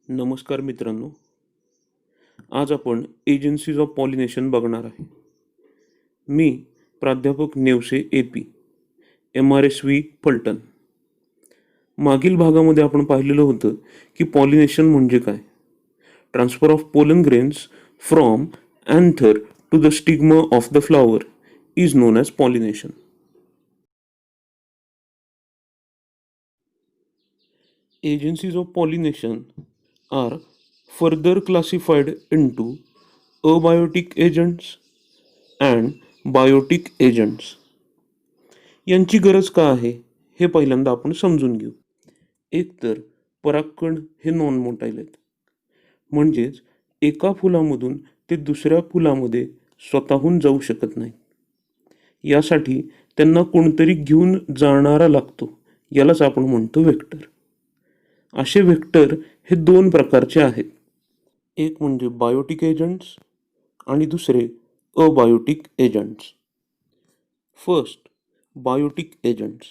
नमस्कार मित्रांनो. आज आपण एजन्सीज ऑफ पॉलिनेशन बघणार आहे. मी प्राध्यापक नेवसे AP, MRSV फलटण. मागील भागामध्ये आपण पाहिलेलं होतं की पॉलिनेशन म्हणजे काय. Transfer of pollen grains from anther to the stigma of the flower is known as pollination. Agencies of pollination are further classified into abiotic agents and biotic agents. यांची गरज का आहे हे पहिल्यांदा आपण समजून घेऊ. एकतर परागकण हे नॉन मोटाईल आहेत, म्हणजेच एका फुलामधून ते दुसऱ्या फुलामध्ये स्वतःहून जाऊ शकत नाही. यासाठी त्यांना कोणतरी घेऊन जाणारा लागतो. यालाच आपण म्हणतो वेक्टर. असे वेक्टर हे दोन प्रकारचे आहेत. एक म्हणजे बायोटिक एजंट्स आणि दुसरे abiotic agents. First, biotic agents.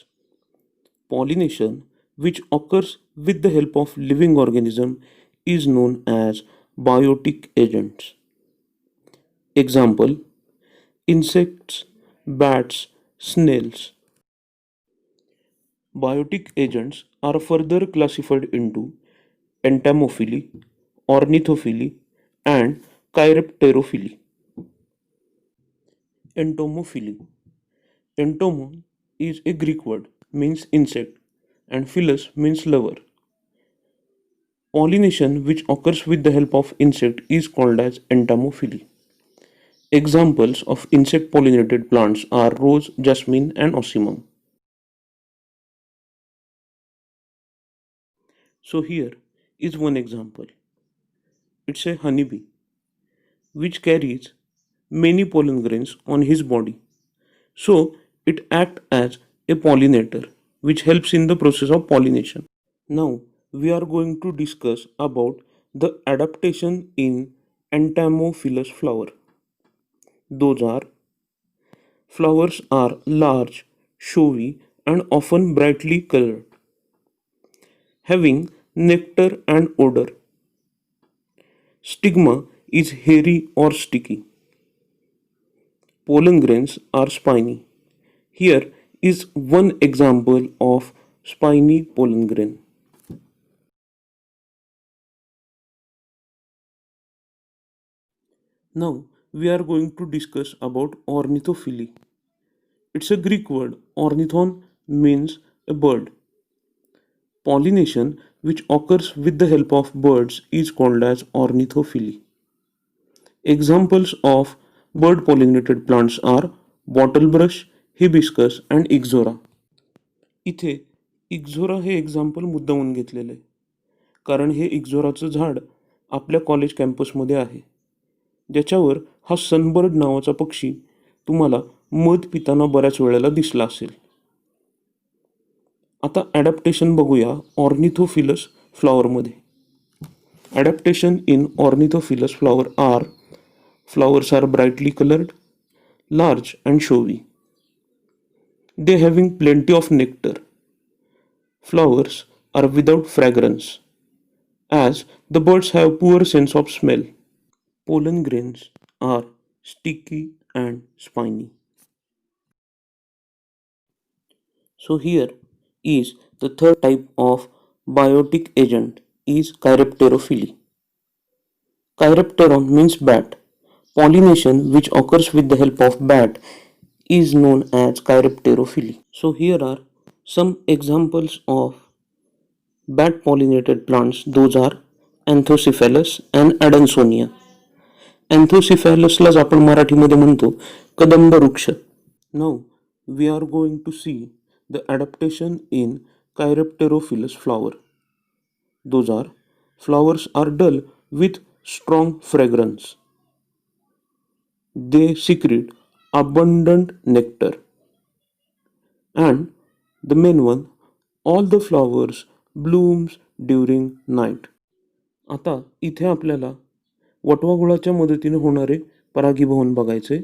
Pollination, which occurs with the help of living organism, is known as biotic agents. Example: insects, bats, snails. Biotic agents are further classified into entomophily, ornithophily, and chiropterophily. Entomophily. Entomo is a Greek word, means insect, and philus means lover. Pollination which occurs with the help of insect is called as entomophily. Examples of insect pollinated plants are rose, jasmine, and ocimum. So here is one example. It's a honeybee which carries many pollen grains on his body. So it acts as a pollinator which helps in the process of pollination. Now we are going to discuss about the adaptation in entomophilous flower. Those are: flowers are large, showy, and often brightly colored, having nectar and odor. Stigma is hairy or sticky. Pollen grains are spiny. Here is one example of spiny pollen grain. Now we are going to discuss about ornithophily. It's a Greek word. Ornithon means a bird. Pollination which occurs with the help of birds is called as ornithophily. Examples of bird pollinated plants are bottlebrush, hibiscus and ixora. इथे इक्झोरा हे example मुद्दामून घेतलेलं आहे, कारण हे इक्झोराचं झाड आपल्या college कॅम्पसमध्ये आहे, ज्याच्यावर हा सनबर्ड नावाचा पक्षी तुम्हाला मध पिताना बऱ्याच वेळेला दिसला असेल. आता ॲडॅप्टेशन बघूया ऑर्निथोफिलस फ्लॉवरमध्ये. Adaptation in ornithophilous flower are: flowers are brightly colored, large and showy. They having plenty of nectar. Flowers are without fragrance, as the birds have poor sense of smell. Pollen grains are sticky and spiny. So here is the third type of biotic agent is chiropterophily. Chiropteron means bat. Pollination which occurs with the help of bat is known as chiropterophily. So here are some examples of bat pollinated plants. Those are Anthocephalus and Adansonia. Anthocephalusलाच आपण मराठीमध्ये म्हणतो कदंब वृक्ष. Now we are going to see the adaptation in chiropterophilous flower. Those are: flowers are dull with strong fragrance. They secrete abundant nectar. And the main one, all the flowers blooms during night. आता इथे आपल्याला वटवाघुळाच्या मदतीने होणारे परागीभवन बघायचे,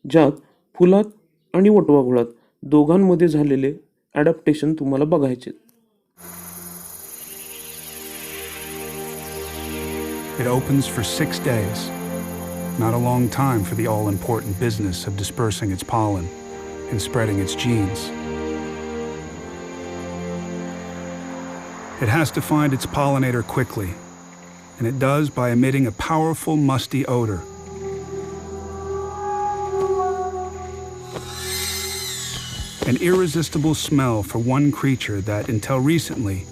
ज्यात फुलात आणि वटवाघुळात दोघांमध्ये झालेले ॲडॅप्टेशन तुम्हाला बघायचे. It opens for 6 days, not a long time for the all-important business of dispersing its pollen and spreading its genes. It has to find its pollinator quickly, and it does by emitting a powerful, musty odor. An irresistible smell for one creature that, until recently,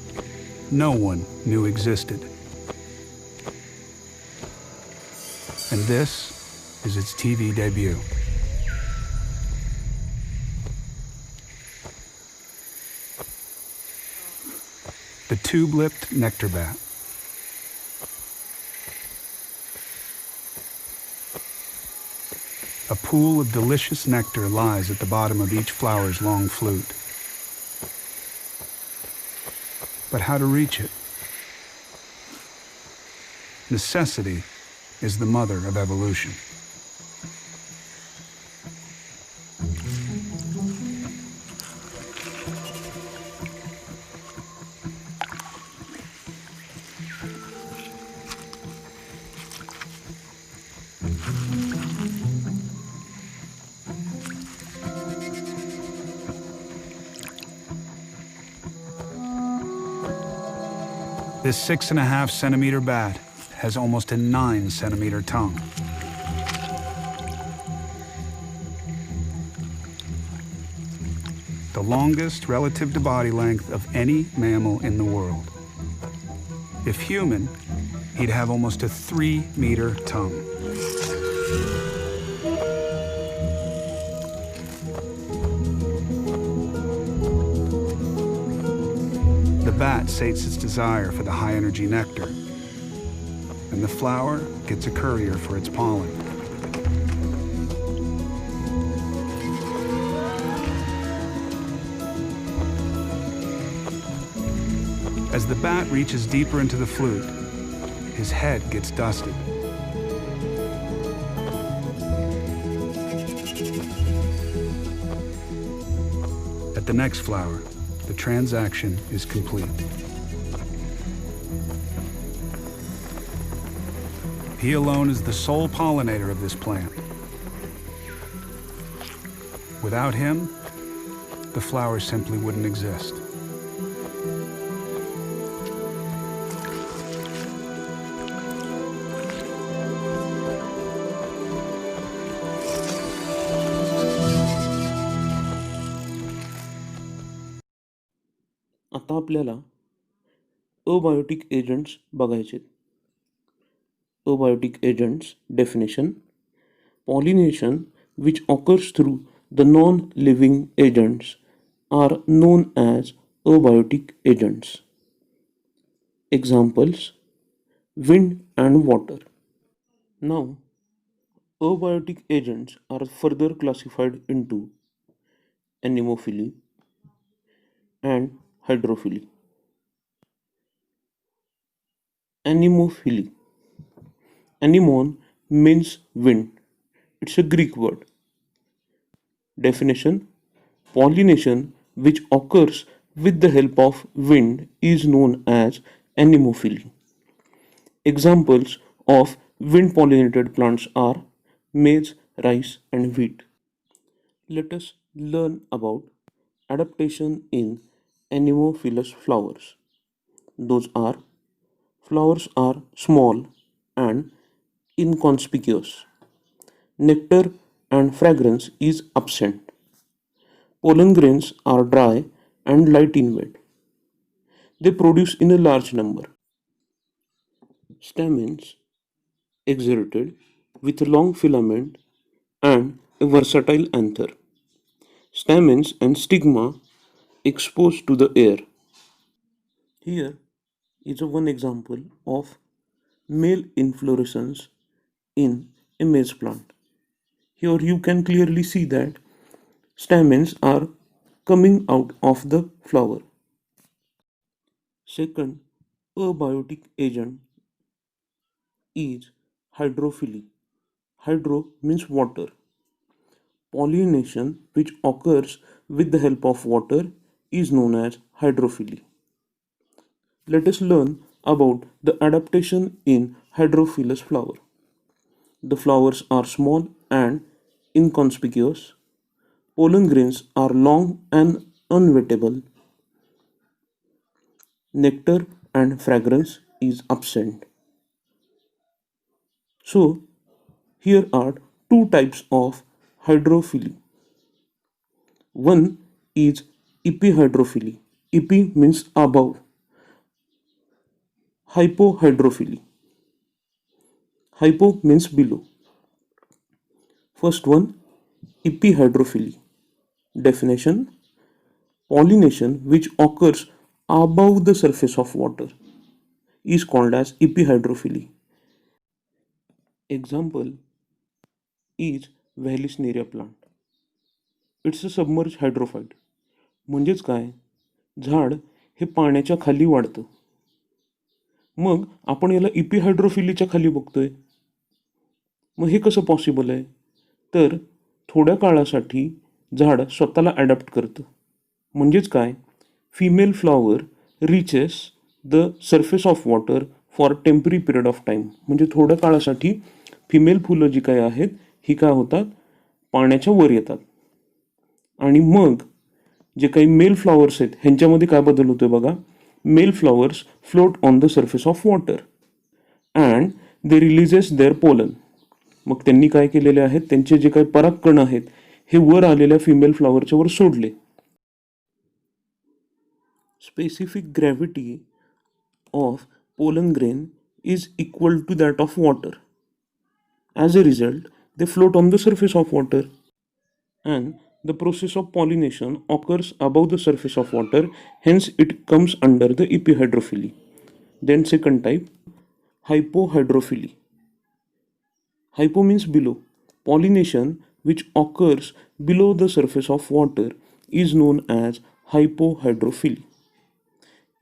no one knew existed. And this is its TV debut. The tube-lipped nectar bat. A pool of delicious nectar lies at the bottom of each flower's long flute. But how to reach it? Necessity is the mother of evolution. This 6.5 centimeter bat has almost a 9 centimeter tongue. The longest relative to body length of any mammal in the world. If human, he'd have almost a 3-meter tongue. The bat sates its desire for the high-energy nectar, and the flower gets a courier for its pollen. As the bat reaches deeper into the flute, his head gets dusted. At the next flower, the transaction is complete. He alone is the sole pollinator of this plant. Without him, the flower simply wouldn't exist. आता आपल्याला abiotic agents बघायचे. Abiotic agents definition: pollination which occurs through the non-living agents are known as abiotic agents. Examples: wind and water. Now, abiotic agents are further classified into anemophily and hydrophily. Anemophily. Anemon means wind. It's a Greek word. Definition: pollination which occurs with the help of wind is known as anemophily. Examples of wind pollinated plants are maize, rice, and wheat. Let us learn about adaptation in anemophilous flowers. Those are: flowers are small and inconspicuous. Nectar and fragrance is absent. Pollen grains are dry and light in weight. They produce in a large number. Stamens exerted with a long filament and a versatile anther. Stamens and stigma exposed to the air. Here is one example of male inflorescence in a maize plant. Here you can clearly see that stamens are coming out of the flower. Second abiotic agent is hydrophily. Hydro means water. Pollination which occurs with the help of water is known as hydrophily. Let us learn about the adaptation in hydrophilous flower. The flowers are small and inconspicuous. Pollen grains are long and unwettable. Nectar and fragrance is absent. So, here are two types of hydrophily. One is epihydrophily. Epi means above. Hypohydrophily. Hypo means below. First one, epihydrophily. Definition: pollination which occurs above the surface of water is called as epihydrophily. Example is Vallisneria plant. It's a submerged hydrophyte. म्हणजेच काय, झाड हे पाण्याच्या खाली वाढतं. मग आपण याला इपिहायड्रोफिलीच्या खाली बघतोय. मग हे कसं पॉसिबल आहे? तर थोड्या काळासाठी झाड स्वतःला ॲडॅप्ट करतं. म्हणजेच काय, female flower reaches the surface of water for temporary period of time. म्हणजे थोड्या काळासाठी फिमेल फुलं जी काही आहेत ही काय होतात, पाण्याच्या वर येतात. आणि मग जे काही मेल फ्लॉवर्स आहेत ह्यांच्यामध्ये काय बदल होतोय बघा. Male flowers float on the surface of water and they releases their pollen. मग त्यांनी काय केलेले आहेत, त्यांचे जे काही परागकण आहेत हे वर आलेल्या फिमेल फ्लॉवरच्या वर सोडले. Specific gravity of pollen grain is equal to that of water. As a result, they float on the surface of water, and the process of pollination occurs above the surface of water, hence it comes under the epihydrophily. Then second type, hypohydrophily. Hypo means below. Pollination which occurs below the surface of water is known as hypohydrophily.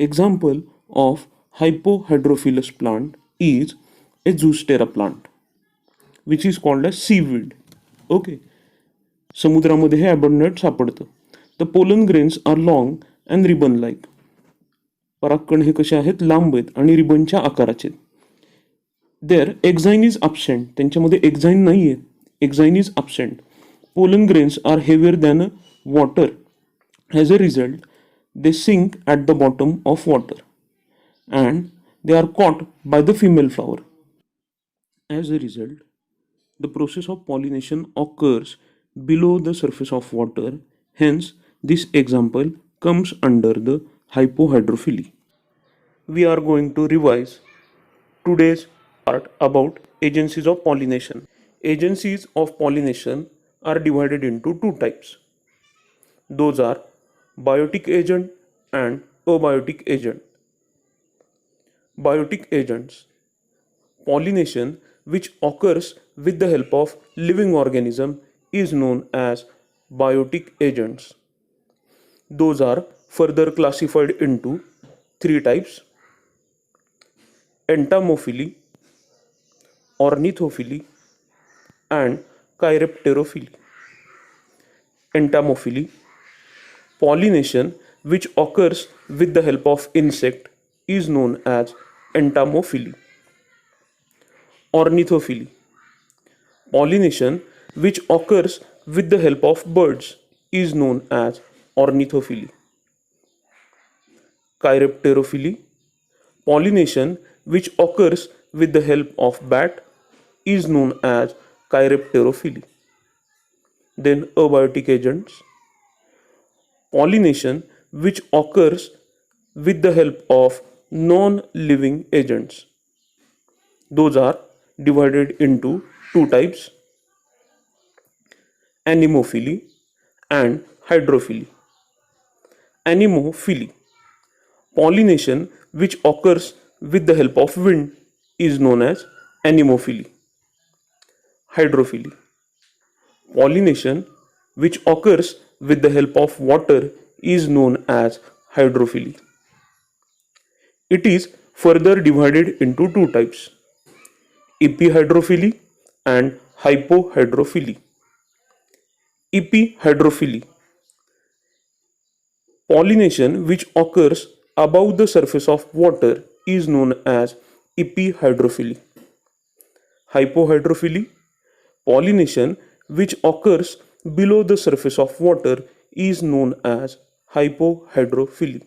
Example of hypohydrophilous plant is a Zoostera plant, which is called as seaweed. Okay. समुद्रामध्ये हे abundant सापडतं. The pollen grains are long and ribbon like. परागकण हे कसे आहेत, लांब आहेत आणि रिबनच्या आकाराचे. Their exine is absent. त्यांच्यामध्ये एक्झाईन नाही आहे. Exine is absent. Pollen grains are heavier than water. As a result, they sink at the bottom of water and they are caught by the female flower. As a result, the process of pollination occurs below the surface of water, hence this example comes under the hypohydrophily. We are going to revise today's part about agencies of pollination. Agencies of pollination are divided into two types. Those are biotic agent and abiotic agent. Biotic agents: pollination which occurs with the help of living organism is known as biotic agents. Those are further classified into three types: entomophily, ornithophily, and chiropterophily. Entomophily: pollination which occurs with the help of insect is known as entomophily. Ornithophily: pollination which occurs with the help of birds is known as ornithophily. Chiropterophily: pollination which occurs with the help of bat is known as chiropterophily. Then abiotic agents: pollination which occurs with the help of non-living agents. Those are divided into two types: anemophily and hydrophily. Anemophily: pollination which occurs with the help of wind is known as anemophily. Hydrophily: pollination which occurs with the help of water is known as hydrophily. It is further divided into two types: epihydrophily and hypohydrophily. Epihydrophily: pollination which occurs above the surface of water is known as epihydrophily. hypohydrophily. Pollination, which occurs below the surface of water, is known as hypohydrophily.